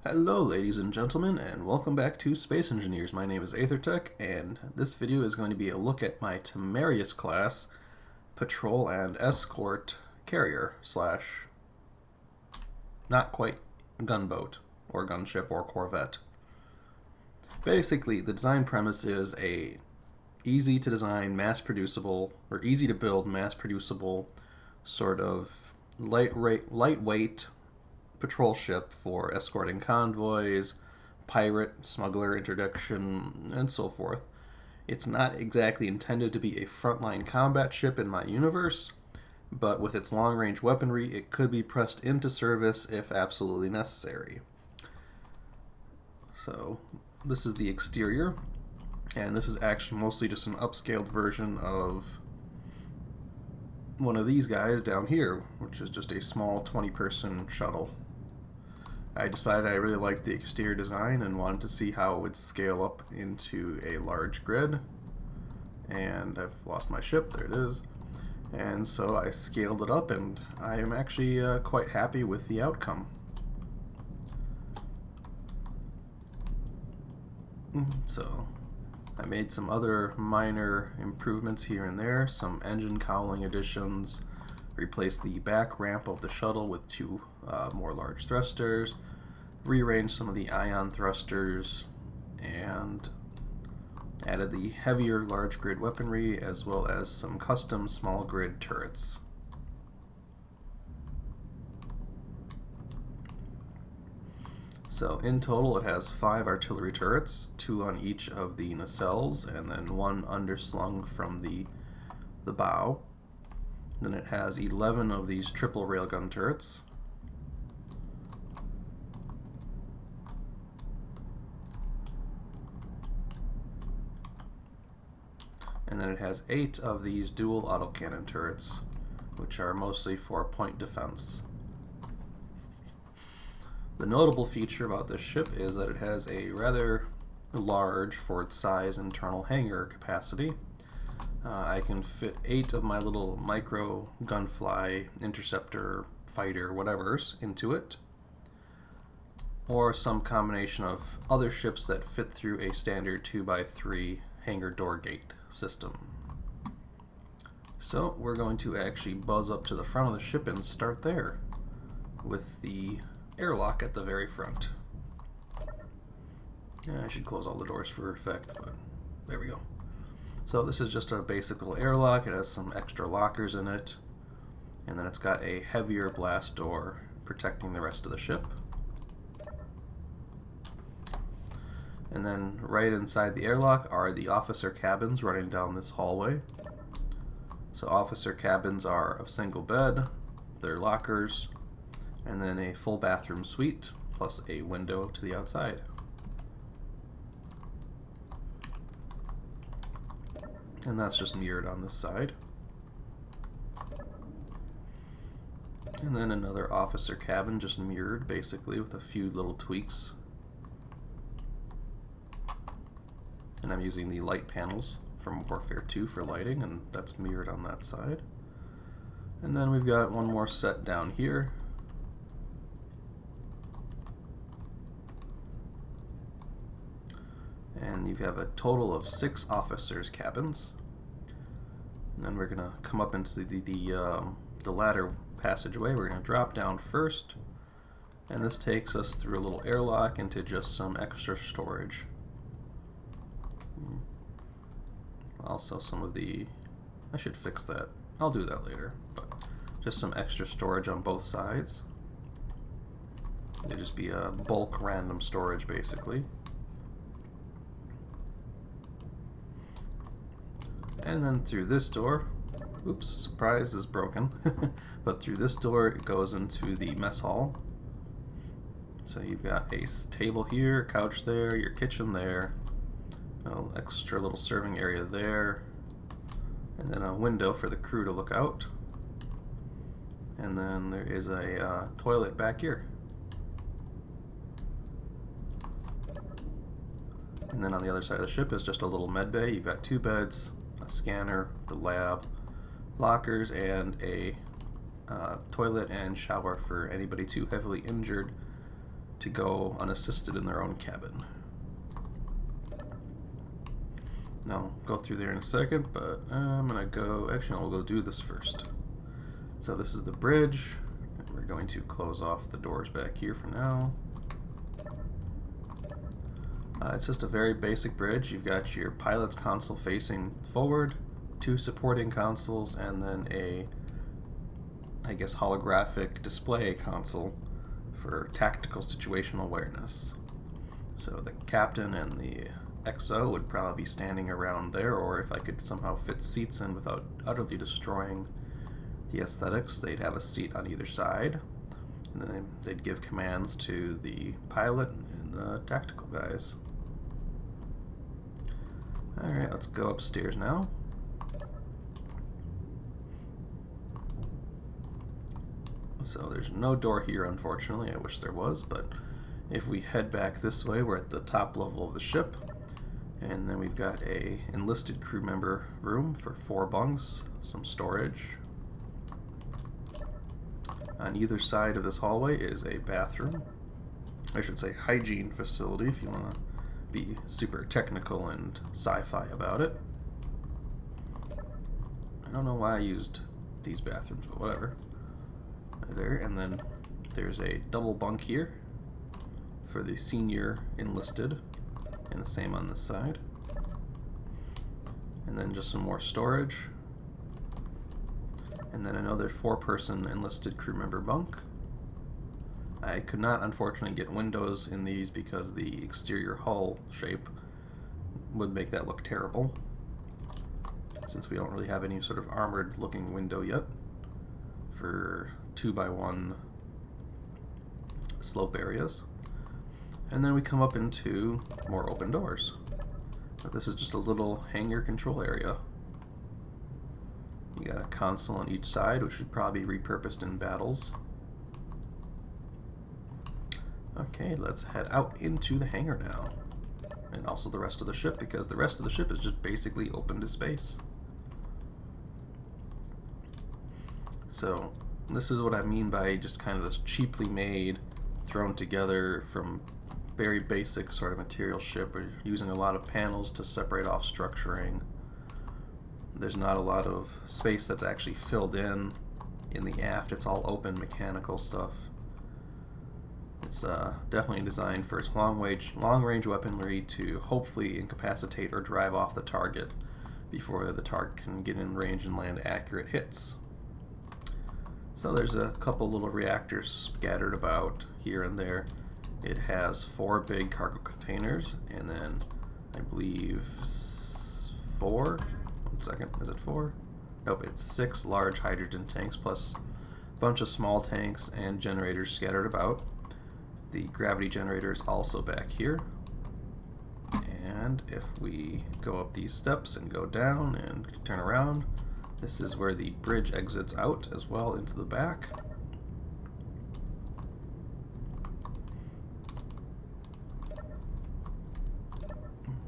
Hello ladies and gentlemen, and welcome back to Space Engineers. My name is Aethertech, and this video is going to be a look at my Termerarious class patrol and escort carrier slash not quite gunboat or gunship or corvette. Basically, the design premise is a easy to design, mass producible, or easy to build, mass producible sort of lightweight patrol ship for escorting convoys, pirate, smuggler, interdiction, and so forth. It's not exactly intended to be a frontline combat ship in my universe, but with its long-range weaponry, it could be pressed into service if absolutely necessary. So, this is the exterior, and this is actually mostly just an upscaled version of one of these guys down here, which is just a small 20-person shuttle. I decided I really liked the exterior design and wanted to see how it would scale up into a large grid. And I've lost my ship, there it is. And so I scaled it up, and I am actually quite happy with the outcome. So I made some other minor improvements here and there, some engine cowling additions, replaced the back ramp of the shuttle with two more large thrusters, rearranged some of the ion thrusters, and added the heavier large grid weaponry as well as some custom small grid turrets. So in total it has 5 artillery turrets, 2 on each of the nacelles and then 1 underslung from the bow. Then it has 11 of these triple railgun turrets. And then it has 8 of these dual autocannon turrets, which are mostly for point defense. The notable feature about this ship is that it has a rather large, for its size, internal hangar capacity. I can fit 8 of my little micro gunfly, interceptor, fighter, whatevers into it, or some combination of other ships that fit through a standard 2x3 hangar door gate system. So we're going to actually buzz up to the front of the ship and start there with the airlock at the very front. I should close all the doors for effect, but there we go. So this is just a basic little airlock. It has some extra lockers in it, and then it's got a heavier blast door protecting the rest of the ship. And then right inside the airlock are the officer cabins running down this hallway. So officer cabins are a single bed, their lockers, and then a full bathroom suite, plus a window to the outside. And that's just mirrored on this side. And then another officer cabin, just mirrored basically with a few little tweaks. And I'm using the light panels from Warfare 2 for lighting, and that's mirrored on that side. And then we've got one more set down here. And you have a total of 6 officers' cabins. And then we're going to come up into the ladder passageway. We're going to drop down first, and this takes us through a little airlock into just some extra storage. Also some of the... I should fix that. I'll do that later. But just some extra storage on both sides. It'd just be a bulk random storage basically. And then through this door, oops, surprise, is broken. But through this door it goes into the mess hall. So you've got a table here, a couch there, your kitchen there, an extra little serving area there, and then a window for the crew to look out. And then there is a toilet back here. And then on the other side of the ship is just a little med bay. You've got 2 beds, a scanner, the lab, lockers, and a toilet and shower for anybody too heavily injured to go unassisted in their own cabin. Now, I'll go through there in a second, but I'm going to go... Actually, I'll go do this first. So this is the bridge. And we're going to close off the doors back here for now. It's just a very basic bridge. You've got your pilot's console facing forward, 2 supporting consoles, and then a, I guess, holographic display console for tactical situational awareness. So the captain and the XO would probably be standing around there, or if I could somehow fit seats in without utterly destroying the aesthetics, they'd have a seat on either side. And then they'd give commands to the pilot and the tactical guys. Alright, let's go upstairs now. So there's no door here, unfortunately. I wish there was, but if we head back this way, we're at the top level of the ship. And then we've got a enlisted crew member room for 4 bunks, some storage. On either side of this hallway is a bathroom. I should say hygiene facility if you want to be super technical and sci-fi about it. I don't know why I used these bathrooms, but whatever. There, and then there's a double bunk here for the senior enlisted, and the same on this side. And then just some more storage. And then another 4-person enlisted crew member bunk. I could not, unfortunately, get windows in these because the exterior hull shape would make that look terrible, since we don't really have any sort of armored looking window yet for 2x1 slope areas. And then we come up into more open doors. But this is just a little hangar control area. You got a console on each side, which should probably be repurposed in battles. Okay, let's head out into the hangar now. And also the rest of the ship, because the rest of the ship is just basically open to space. So, this is what I mean by just kind of this cheaply made, thrown together from very basic sort of material ship. We're using a lot of panels to separate off structuring. There's not a lot of space that's actually filled in the aft. It's all open mechanical stuff. It's definitely designed for its long-range weaponry to hopefully incapacitate or drive off the target before the target can get in range and land accurate hits. So there's a couple little reactors scattered about here and there. It has 4 big cargo containers, and then I believe 4. 1 second, is it 4? Nope, it's 6 large hydrogen tanks plus a bunch of small tanks and generators scattered about. The gravity generator is also back here. And if we go up these steps and go down and turn around, this is where the bridge exits out as well into the back.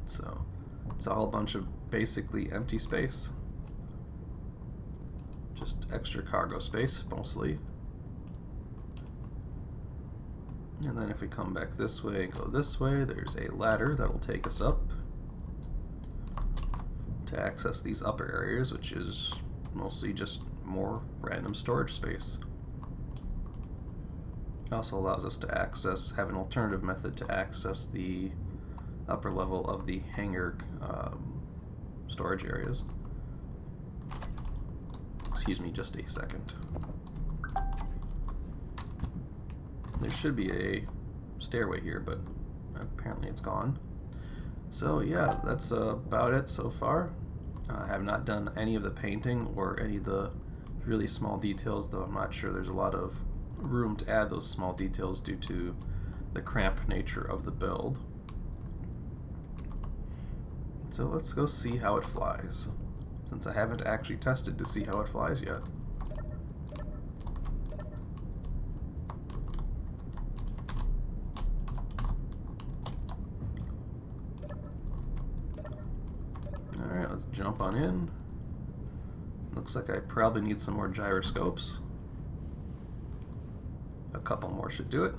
So it's all a bunch of basically empty space. Just extra cargo space, mostly. And then if we come back this way and go this way, there's a ladder that'll take us up to access these upper areas, which is mostly just more random storage space. It also allows us to have an alternative method to access the upper level of the hangar storage areas. Excuse me just a second. There should be a stairway here, but apparently it's gone. So yeah, that's about it so far. I have not done any of the painting or any of the really small details, though I'm not sure there's a lot of room to add those small details due to the cramped nature of the build. So let's go see how it flies, since I haven't actually tested to see how it flies yet. Alright, let's jump on in. Looks like I probably need some more gyroscopes. A couple more should do it.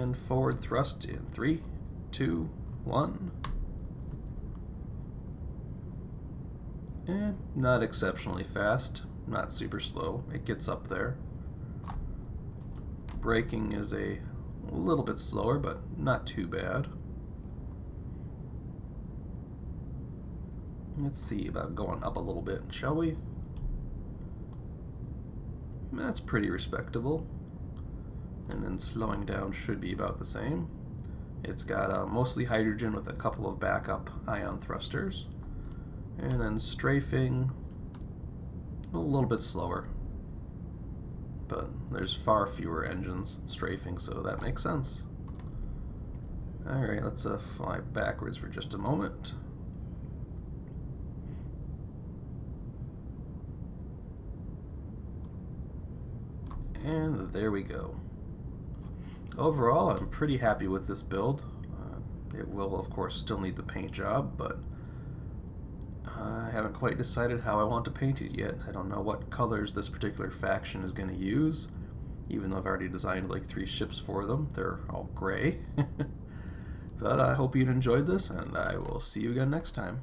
And forward thrust in 3, 2, 1. Not exceptionally fast, not super slow. It gets up there. Braking is a little bit slower, but not too bad. Let's see about going up a little bit, shall we? That's pretty respectable. And then slowing down should be about the same. It's got mostly hydrogen with a couple of backup ion thrusters. And then strafing a little bit slower. But there's far fewer engines strafing, so that makes sense. Alright, let's fly backwards for just a moment. And there we go. Overall, I'm pretty happy with this build. It will, of course, still need the paint job, but I haven't quite decided how I want to paint it yet. I don't know what colors this particular faction is going to use, even though I've already designed like 3 ships for them. They're all gray. But I hope you enjoyed this, and I will see you again next time.